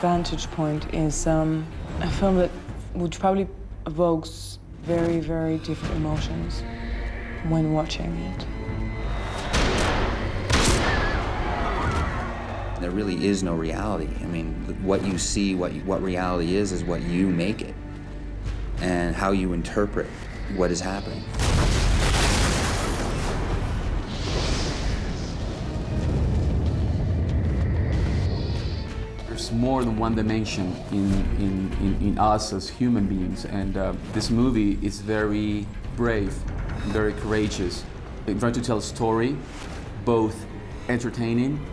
Vantage Point is a film that which probably evokes very, very different emotions when watching it. There really is no reality. I mean, what you see, what reality is what you make it, and how you interpret what is happening. There's more than one dimension in us as human beings, and this movie is very brave, very courageous. It tries to tell a story, both entertaining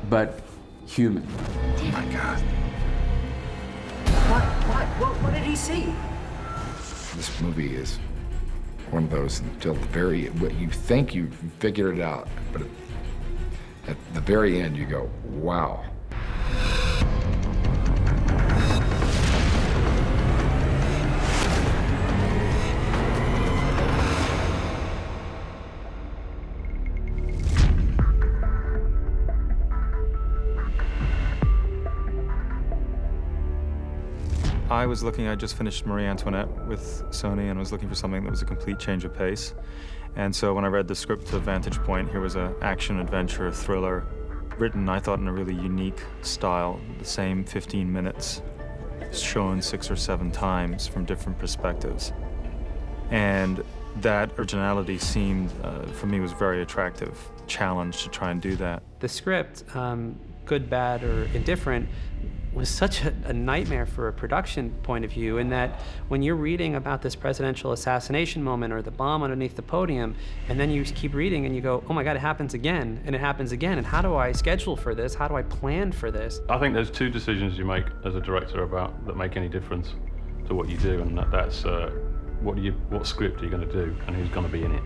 but human. Oh my God. What did he see? This movie is one of those until the very, what you think you figured it out, but at the very end you go, wow. I just finished Marie Antoinette with Sony and was looking for something that was a complete change of pace. And so when I read the script of Vantage Point, here was an action, adventure, thriller, written, I thought, in a really unique style. The same 15 minutes, shown 6 or 7 times from different perspectives. And that originality seemed, for me, was very attractive challenge to try and do that. The script, good, bad, or indifferent, was such a nightmare for a production point of view, in that when you're reading about this presidential assassination moment or the bomb underneath the podium, and then you keep reading and you go, oh my God, it happens again, and it happens again, and how do I schedule for this? How do I plan for this? I think there's 2 decisions you make as a director about that make any difference to what you do, and that's what script are you going to do and who's going to be in it.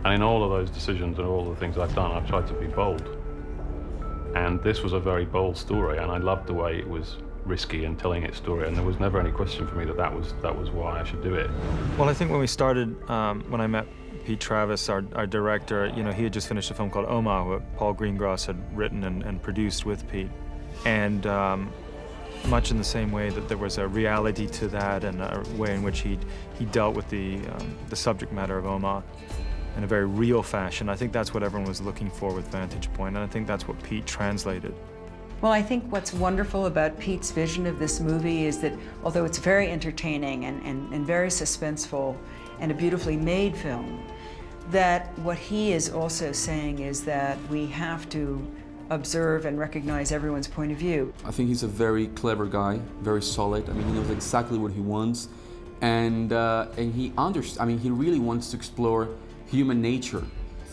And in all of those decisions and all the things I've done, I've tried to be bold. And this was a very bold story, and I loved the way it was risky and telling its story, and there was never any question for me that was why I should do it. Well, I think when we started, when I met Pete Travis, our director, you know, he had just finished a film called Oma, what Paul Greengrass had written and produced with Pete. And much in the same way that there was a reality to that and a way in which he dealt with the subject matter of Oma in a very real fashion. I think that's what everyone was looking for with Vantage Point, and I think that's what Pete translated. Well, I think what's wonderful about Pete's vision of this movie is that although it's very entertaining and very suspenseful and a beautifully made film, that what he is also saying is that we have to observe and recognize everyone's point of view. I think he's a very clever guy, very solid. I mean, he knows exactly what he wants, and he understands. I mean, he really wants to explore human nature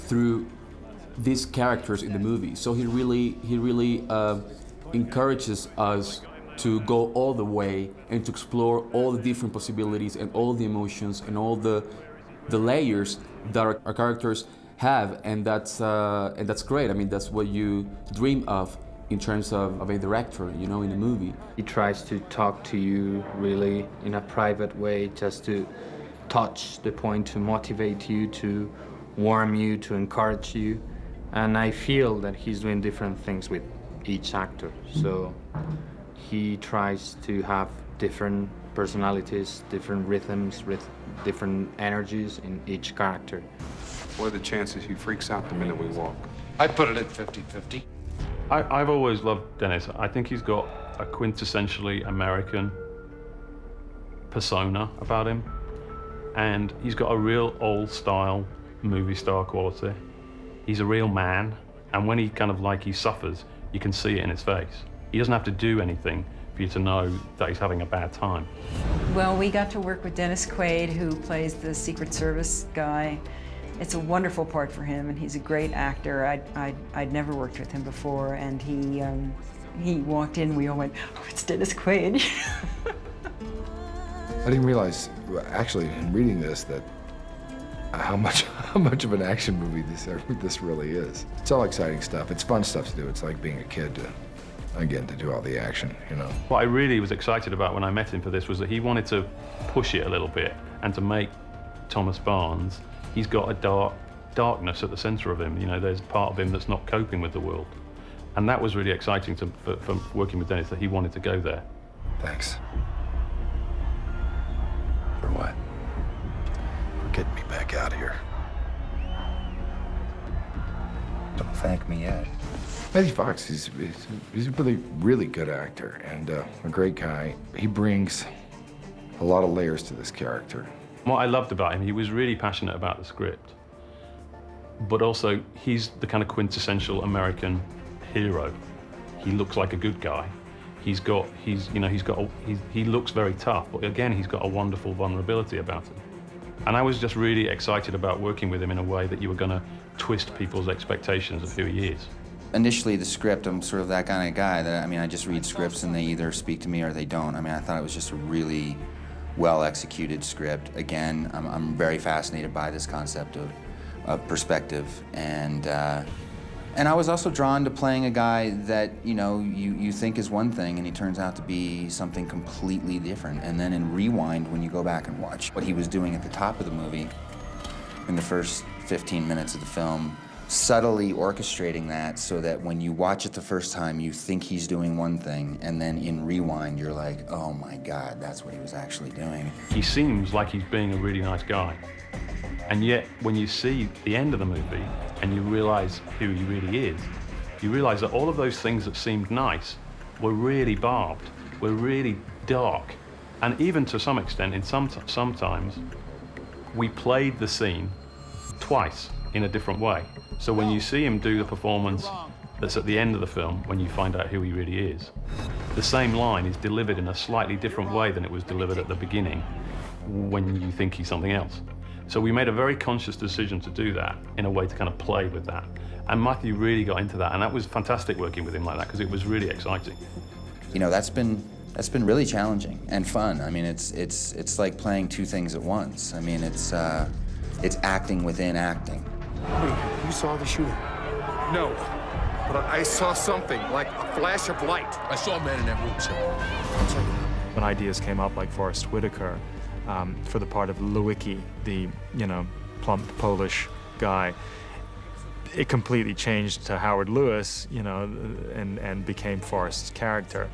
through these characters in the movie. So he really encourages us to go all the way and to explore all the different possibilities and all the emotions and all the layers that our characters have, and that's great. I mean, that's what you dream of in terms of a director, you know, in a movie. He tries to talk to you really in a private way, just to touch the point, to motivate you, to warm you, to encourage you. And I feel that he's doing different things with each actor. So he tries to have different personalities, different rhythms, different energies in each character. What are the chances he freaks out the minute we walk? I put it at 50-50. I've always loved Dennis. I think he's got a quintessentially American persona about him. And he's got a real old-style movie star quality. He's a real man, and when he he suffers, you can see it in his face. He doesn't have to do anything for you to know that he's having a bad time. Well, we got to work with Dennis Quaid, who plays the Secret Service guy. It's a wonderful part for him, and he's a great actor. I'd never worked with him before, and he walked in, we all went, oh, it's Dennis Quaid. I didn't realize, actually, in reading this, that how much of an action movie this really is. It's all exciting stuff. It's fun stuff to do. It's like being a kid to do all the action, you know. What I really was excited about when I met him for this was that he wanted to push it a little bit and to make Thomas Barnes, he's got a darkness at the center of him. You know, there's part of him that's not coping with the world. And that was really exciting for working with Dennis, that he wanted to go there. Thanks. For what? For getting me back out here. Don't thank me yet. Matthew Fox, he's a really good actor and a great guy. He brings a lot of layers to this character. What I loved about him, he was really passionate about the script, but also he's the kind of quintessential American hero. He looks like a good guy. He looks very tough, but again, he's got a wonderful vulnerability about him. And I was just really excited about working with him in a way that you were going to twist people's expectations of who he is. Initially, the script, I'm sort of that kind of guy that, I just read scripts and they either speak to me or they don't. I thought it was just a really well-executed script. Again, I'm very fascinated by this concept of perspective, and I was also drawn to playing a guy that, you think is one thing and he turns out to be something completely different. And then in Rewind, when you go back and watch what he was doing at the top of the movie, in the first 15 minutes of the film, subtly orchestrating that so that when you watch it the first time, you think he's doing one thing, and then in Rewind, you're like, oh my God, that's what he was actually doing. He seems like he's being a really nice guy. And yet, when you see the end of the movie and you realize who he really is, you realize that all of those things that seemed nice were really barbed, were really dark. And even to some extent, sometimes, we played the scene twice in a different way. So when you see him do the performance that's at the end of the film, when you find out who he really is, the same line is delivered in a slightly different way than it was delivered at the beginning when you think he's something else. So we made a very conscious decision to do that in a way to kind of play with that. And Matthew really got into that, and that was fantastic working with him like that, because it was really exciting. That's been really challenging and fun. It's like playing two things at once. It's acting within acting. Wait, you saw the shooting? No, but I saw something, like a flash of light. I saw a man in that room, sir. When ideas came up, like Forrest Whitaker, for the part of Lewicki, the, plump Polish guy, it completely changed to Howard Lewis, and became Forrest's character.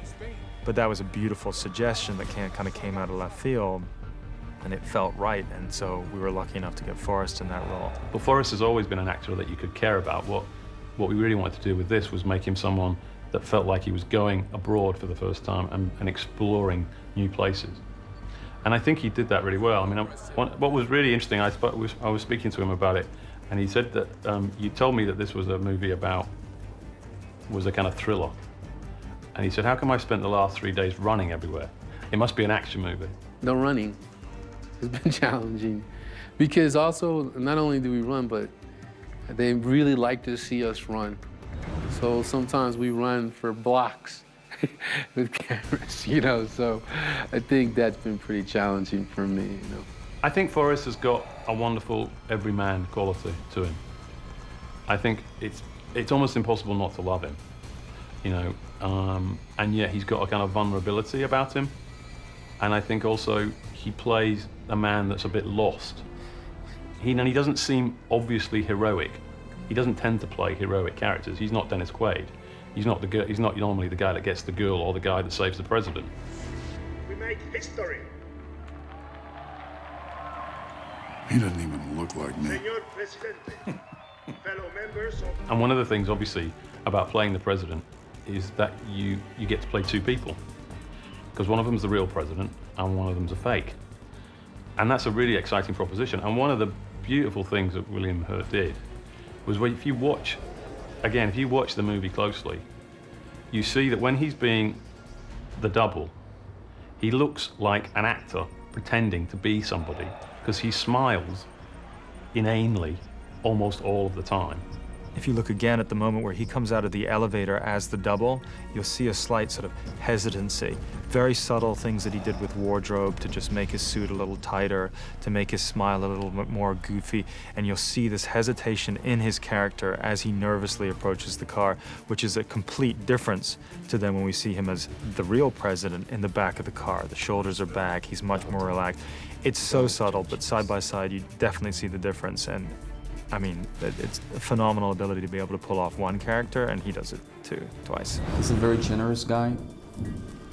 But that was a beautiful suggestion that kind of came out of left field, and it felt right, and so we were lucky enough to get Forrest in that role. But Forrest has always been an actor that you could care about. What we really wanted to do with this was make him someone that felt like he was going abroad for the first time and exploring new places. And I think he did that really well. What was really interesting, I was speaking to him about it, and he said that you told me that this was a movie was a kind of thriller. And he said, how come I spent the last 3 days running everywhere? It must be an action movie. The running has been challenging because also not only do we run, but they really like to see us run. So sometimes we run for blocks with cameras, so I think that's been pretty challenging for me, I think Forrest has got a wonderful everyman quality to him. I think it's almost impossible not to love him, and yet he's got a kind of vulnerability about him. And I think also he plays a man that's a bit lost. He doesn't seem obviously heroic. He doesn't tend to play heroic characters. He's not Dennis Quaid. He's not normally the guy that gets the girl or the guy that saves the president. We make history. He doesn't even look like me. Señor Presidente, fellow members of... And one of the things, obviously, about playing the president is that you get to play two people. Because one of them's the real president and one of them's a fake. And that's a really exciting proposition. And one of the beautiful things that William Hurt did was if you watch the movie closely, you see that when he's being the double, he looks like an actor pretending to be somebody, because he smiles inanely almost all of the time. If you look again at the moment where he comes out of the elevator as the double, you'll see a slight sort of hesitancy. Very subtle things that he did with wardrobe to just make his suit a little tighter, to make his smile a little bit more goofy. And you'll see this hesitation in his character as he nervously approaches the car, which is a complete difference to then when we see him as the real president in the back of the car. The shoulders are back, he's much more relaxed. It's so subtle, but side by side, you definitely see the difference. And I mean, it's a phenomenal ability to be able to pull off one character, and he does it too, twice. He's a very generous guy.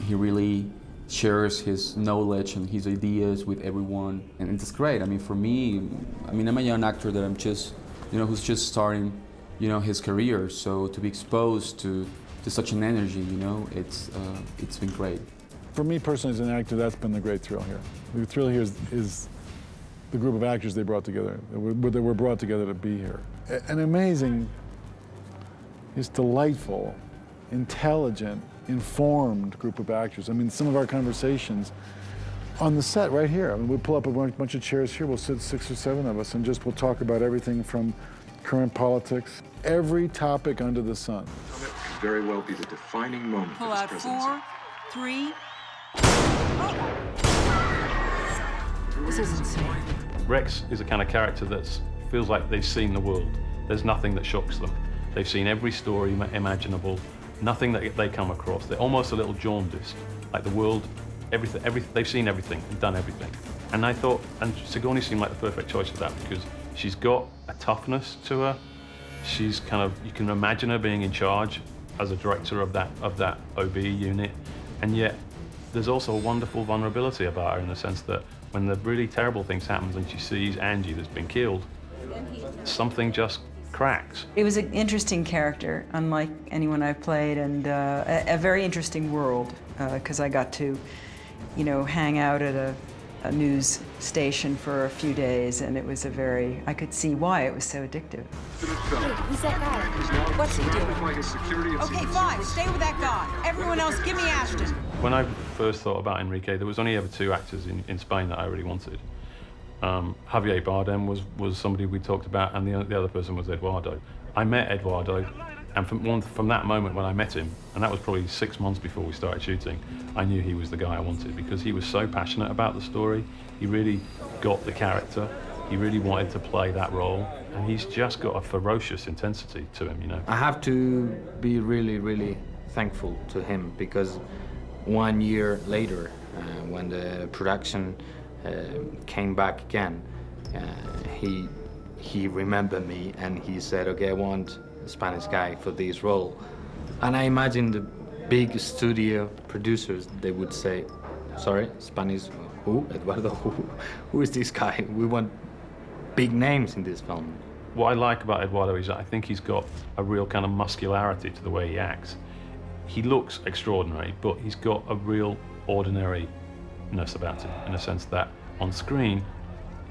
He really shares his knowledge and his ideas with everyone, and it's great. I mean, for me, I'm a young actor that I'm just, who's just starting, his career. So to be exposed to such an energy, it's been great. For me personally, as an actor, that's been the great thrill here. The thrill here is the group of actors they brought together, that were brought together to be here. An amazing, just delightful, intelligent, informed group of actors. I mean, some of our conversations on the set right here, I mean, we'll pull up a bunch of chairs here, we'll sit 6 or 7 of us, and we'll talk about everything from current politics, every topic under the sun. It could very well be the defining moment Pull of his out presidency. 4, 3. This is insane. Rex is a kind of character that feels like they've seen the world. There's nothing that shocks them. They've seen every story imaginable, nothing that they come across. They're almost a little jaundiced, like the world, everything, they've seen everything and done everything. And I thought, and Sigourney seemed like the perfect choice for that because she's got a toughness to her. She's kind of, you can imagine her being in charge as a director of that OB unit, and yet there's also a wonderful vulnerability about her in the sense that when the really terrible things happen and she sees Angie that's been killed, something just cracks. It was an interesting character, unlike anyone I've played, and a very interesting world, because I got to, hang out at a news station for a few days, and it was I could see why it was so addictive. Who's that guy? What's he doing? Okay, fine. Stay with that guy. Everyone else, give me Ashton. When I first thought about Enrique, there was only ever 2 actors in Spain that I really wanted. Javier Bardem was somebody we talked about, and the other person was Eduardo. I met Eduardo, and from that moment when I met him, and that was probably 6 months before we started shooting, I knew he was the guy I wanted because he was so passionate about the story. He really got the character. He really wanted to play that role, and he's just got a ferocious intensity to him, I have to be really, really thankful to him because 1 year later, when the production came back again, he remembered me and he said, okay, I want a Spanish guy for this role. And I imagine the big studio producers, they would say, sorry, Spanish, who? Eduardo, who is this guy? We want big names in this film. What I like about Eduardo is that I think he's got a real kind of muscularity to the way he acts. He looks extraordinary, but he's got a real ordinariness about him, in a sense that on screen,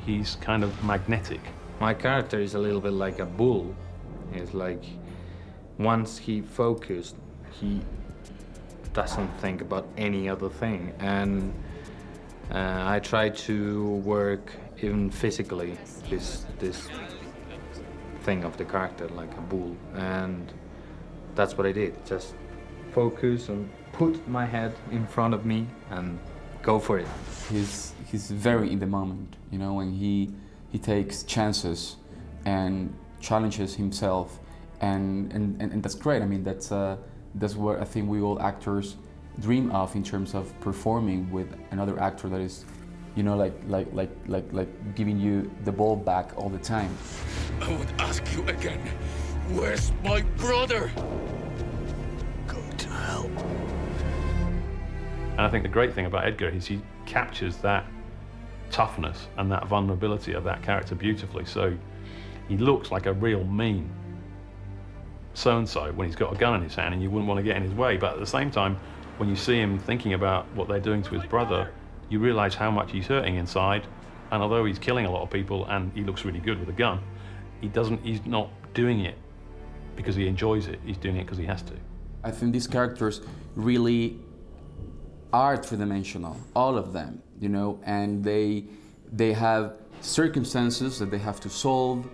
he's kind of magnetic. My character is a little bit like a bull. It's like, once he focused, he doesn't think about any other thing. And I try to work even physically this thing of the character like a bull, and that's what I did. Just focus and put my head in front of me and go for it. He's very in the moment, and he takes chances and challenges himself, and that's great. I mean, that's what I think we all actors dream of in terms of performing with another actor that is, like giving you the ball back all the time. I would ask you again, where's my brother? Go to hell. And I think the great thing about Edgar is he captures that toughness and that vulnerability of that character beautifully. So he looks like a real mean so-and-so when he's got a gun in his hand and you wouldn't want to get in his way. But at the same time, when you see him thinking about what they're doing to his brother, you realize how much he's hurting inside. And although he's killing a lot of people and he looks really good with a gun, he's not doing it because he enjoys it. He's doing it because he has to. I think these characters really are three-dimensional, all of them, and they have circumstances that they have to solve,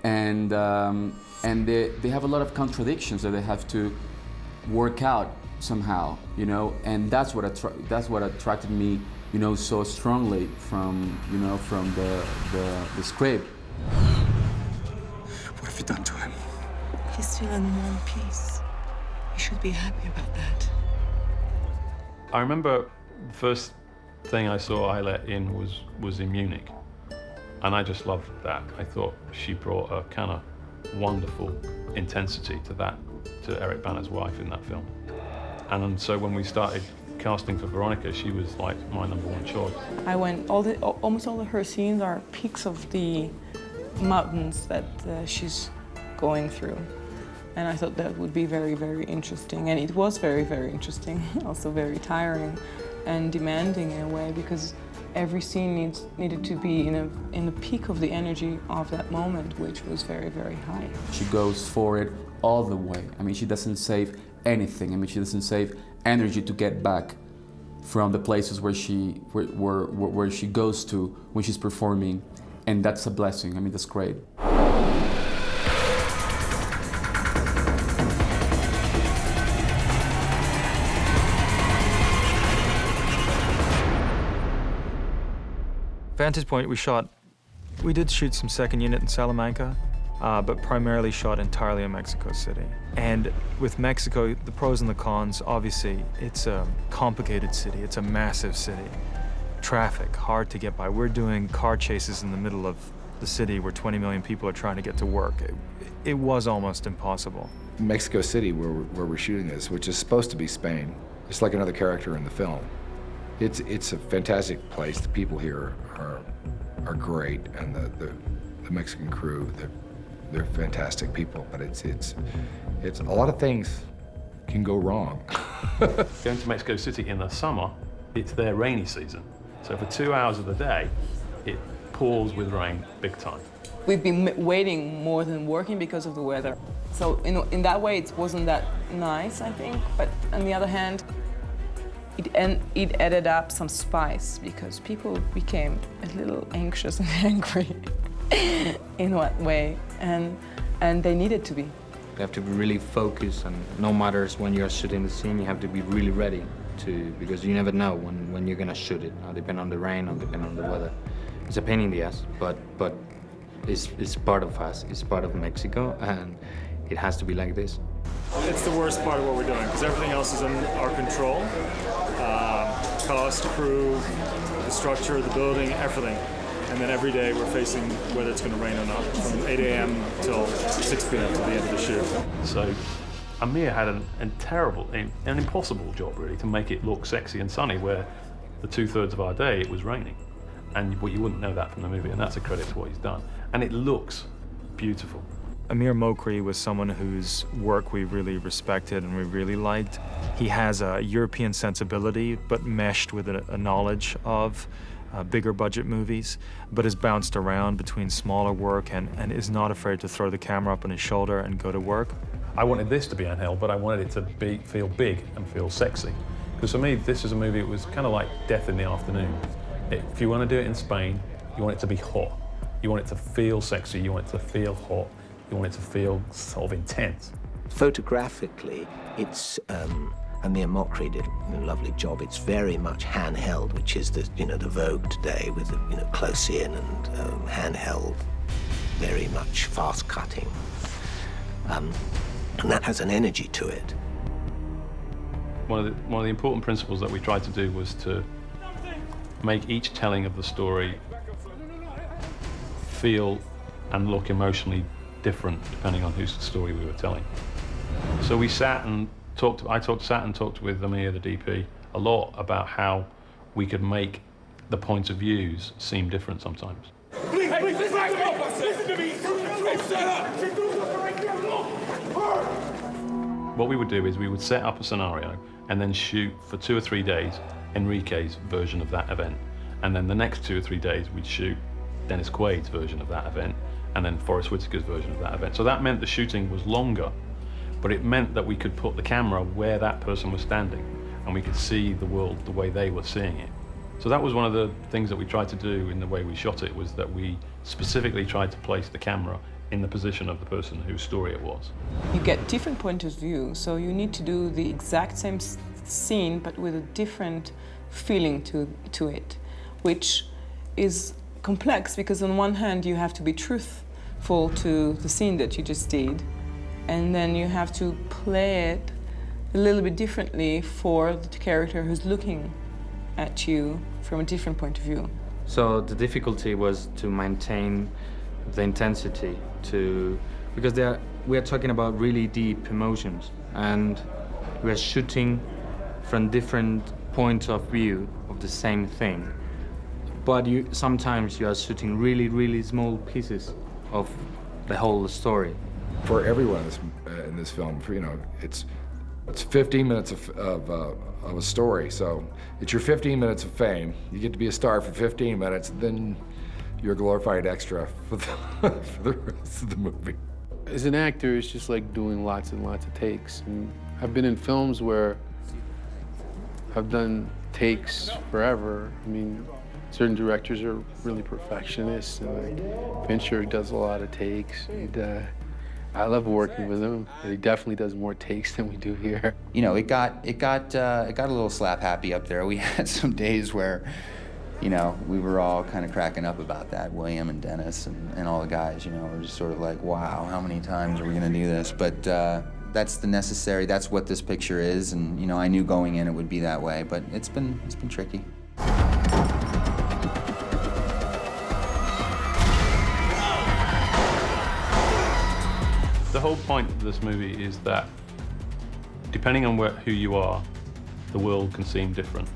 and they have a lot of contradictions that they have to work out somehow, and that's what attracted me, so strongly from the script. What have you done to him? He's still in one piece. You should be happy about that. I remember the first thing I saw Ayelet in was in Munich. And I just loved that. I thought she brought a kind of wonderful intensity to that, to Eric Bana's wife in that film. And so when we started casting for Veronica, she was like my #1 choice. Almost all of her scenes are peaks of the mountains that she's going through. And I thought that would be very, very interesting. And it was very, very interesting, also very tiring and demanding in a way, because every scene needed to be in the peak of the energy of that moment, which was very, very high. She goes for it all the way. I mean, she doesn't save anything. I mean, she doesn't save energy to get back from the places where she goes to when she's performing, and that's a blessing. I mean, that's great. Vantage Point, we did shoot some second unit in Salamanca, but primarily shot entirely in Mexico City. And with Mexico, the pros and the cons, obviously, it's a complicated city. It's a massive city. Traffic, hard to get by. We're doing car chases in the middle of the city where 20 million people are trying to get to work. It was almost impossible. Mexico City, where we're shooting this, which is supposed to be Spain, it's like another character in the film. It's a fantastic place. The people here are great, and the Mexican crew, they're fantastic people. But it's a lot of things can go wrong. Going to Mexico City in the summer, it's their rainy season. So for 2 hours of the day, it pours with rain big time. We've been waiting more than working because of the weather. So in that way, it wasn't that nice, I think. But on the other hand, it added up some spice, because people became a little anxious and angry in what way, and they needed to be. You have to be really focused, and no matter when you're shooting the scene, you have to be really ready because you never know when you're gonna shoot it. Depending on the rain, or depending on the weather. It's a pain in the ass, but it's part of us. It's part of Mexico, and it has to be like this. It's the worst part of what we're doing, because everything else is in our control. Cost, crew, the structure, the building, everything. And then every day we're facing whether it's going to rain or not, from 8 a.m. till 6 p.m. to the end of the shoot. So Amir had an impossible job, really, to make it look sexy and sunny, where the 2/3 of our day it was raining. But you wouldn't know that from the movie, and that's a credit to what he's done. And it looks beautiful. Amir Mokri was someone whose work we really respected and we really liked. He has a European sensibility, but meshed with a knowledge of bigger budget movies, but has bounced around between smaller work and is not afraid to throw the camera up on his shoulder and go to work. I wanted this to be Angel, but I wanted it to feel big and feel sexy. Because for me, this is a movie, it was kind of like Death in the Afternoon. If you want to do it in Spain, you want it to be hot. You want it to feel sexy, you want it to feel hot. You want it to feel sort of intense. Photographically, it's Amir Mokri did a lovely job. It's very much handheld, which is the Vogue today, with close in and handheld, very much fast cutting, and that has an energy to it. One of the important principles that we tried to do was to make each telling of the story feel and look emotionally different depending on whose story we were telling. So we sat and talked with Amir, the DP, a lot about how we could make the points of views seem different sometimes. Please, back up! Listen to me! Shut up! What we would do is we would set up a scenario and then shoot for 2 or 3 days Enrique's version of that event. And then the next 2 or 3 days we'd shoot Dennis Quaid's version of that event, and then Forrest Whitaker's version of that event. So that meant the shooting was longer, but it meant that we could put the camera where that person was standing, and we could see the world the way they were seeing it. So that was one of the things that we tried to do in the way we shot it, was that we specifically tried to place the camera in the position of the person whose story it was. You get different point of view, so you need to do the exact same scene, but with a different feeling to it, which is complex, because on one hand you have to be truthful to the scene that you just did, and then you have to play it a little bit differently for the character who's looking at you from a different point of view. So the difficulty was to maintain the intensity, because we are talking about really deep emotions, and we are shooting from different points of view of the same thing. But sometimes you are shooting really, really small pieces of the whole story. For everyone in this film, it's 15 minutes of a story. So it's your 15 minutes of fame. You get to be a star for 15 minutes, then you're a glorified extra for the rest of the movie. As an actor, it's just like doing lots and lots of takes. And I've been in films where I've done takes forever. I mean, certain directors are really perfectionists, and like Fincher does a lot of takes. And, I love working with him. He definitely does more takes than we do here. It got a little slap happy up there. We had some days where, we were all kind of cracking up about that. William and Dennis and all the guys, were just sort of like, wow, how many times are we gonna do this? But that's what this picture is, and I knew going in it would be that way, but it's been tricky. The whole point of this movie is that, depending on who you are, the world can seem different.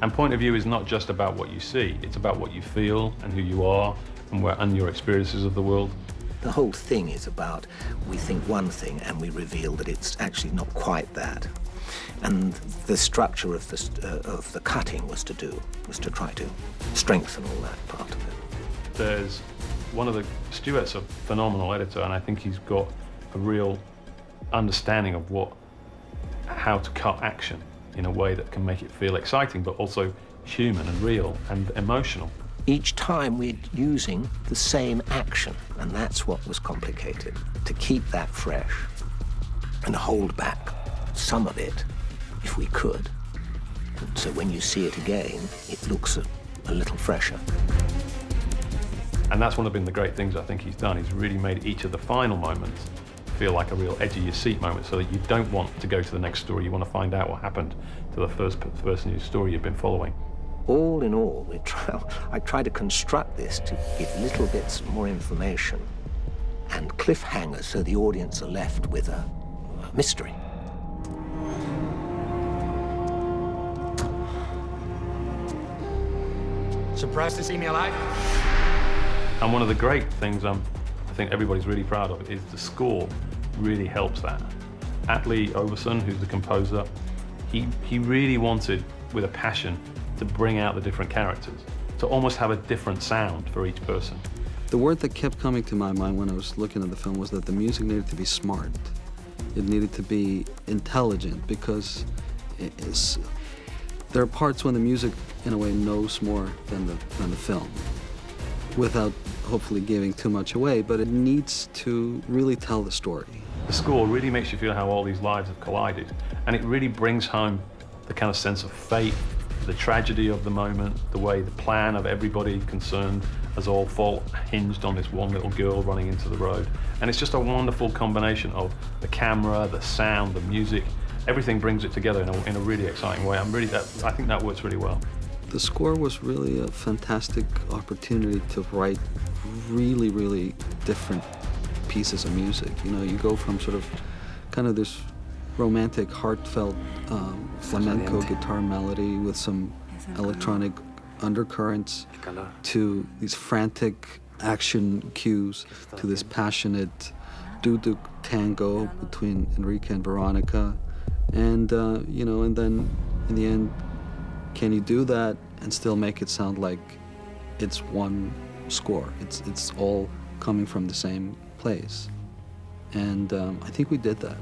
And point of view is not just about what you see, it's about what you feel and who you are and your experiences of the world. The whole thing is about, we think one thing and we reveal that it's actually not quite that. And the structure of the cutting was to try to strengthen all that part of it. Stuart's a phenomenal editor, and I think he's got a real understanding of how to cut action in a way that can make it feel exciting, but also human and real and emotional. Each time we're using the same action, and that's what was complicated, to keep that fresh and hold back some of it, if we could. And so when you see it again, it looks a little fresher. And that's one of the great things I think he's done. He's really made each of the final moments feel like a real edge-of-your-seat moment, so that you don't want to go to the next story. You want to find out what happened to the first person whose story you've been following. All in all, I try to construct this to give little bits more information and cliffhangers so the audience are left with a mystery. Surprised to see me alive? And one of the great things I think everybody's really proud of is the score really helps that. Atle Overson, who's the composer, he really wanted, with a passion, to bring out the different characters, to almost have a different sound for each person. The word that kept coming to my mind when I was looking at the film was that the music needed to be smart. It needed to be intelligent, because there are parts when the music, in a way, knows more than the film, without hopefully giving too much away, but it needs to really tell the story. The score really makes you feel how all these lives have collided, and it really brings home the kind of sense of fate, the tragedy of the moment, the way the plan of everybody concerned has all hinged on this one little girl running into the road. And it's just a wonderful combination of the camera, the sound, the music. Everything brings it together in a really exciting way. I think that works really well. The score was really a fantastic opportunity to write really, really different pieces of music. You go from sort of kind of this romantic, heartfelt flamenco guitar melody with some electronic undercurrents to these frantic action cues, to this passionate doo-doo tango between Enrique and Veronica. And, and then in the end, can you do that and still make it sound like it's one score? It's all coming from the same place. And I think we did that.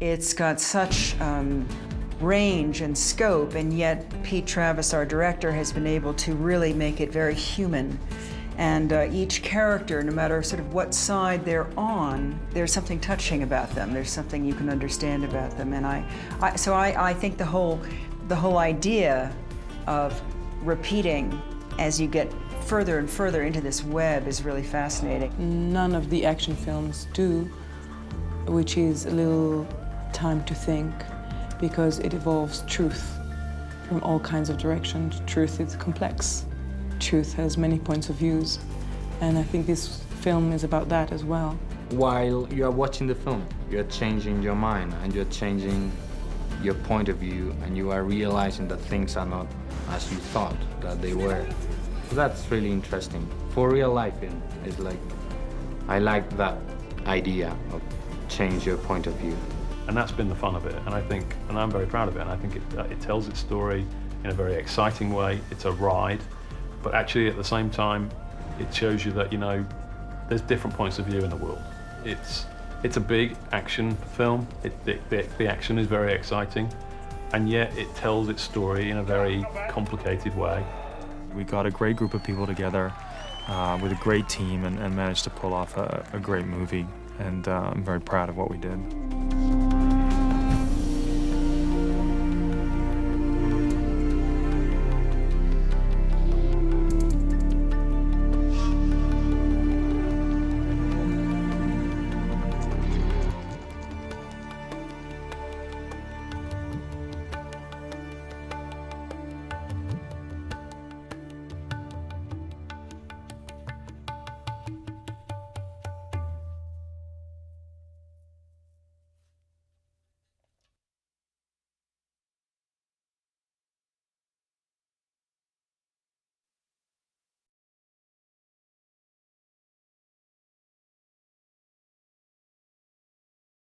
It's got such range and scope, and yet Pete Travis, our director, has been able to really make it very human. And each character, no matter sort of what side they're on, there's something touching about them. There's something you can understand about them. And I think the whole idea of repeating as you get further and further into this web is really fascinating. None of the action films do, which is a little time to think, because it involves truth from all kinds of directions. Truth is complex. Truth has many points of views, and I think this film is about that as well. While you are watching the film, you're changing your mind and you're changing your point of view, and you are realizing that things are not as you thought that they were. So that's really interesting. For real life, it's like, I like that idea of change your point of view. And that's been the fun of it, and I think, and I'm very proud of it, and I think it tells its story in a very exciting way. It's a ride, but actually at the same time, it shows you that, you know, there's different points of view in the world. It's a big action film. The action is very exciting, and yet it tells its story in a very complicated way. We got a great group of people together with a great team and managed to pull off a great movie, and I'm very proud of what we did.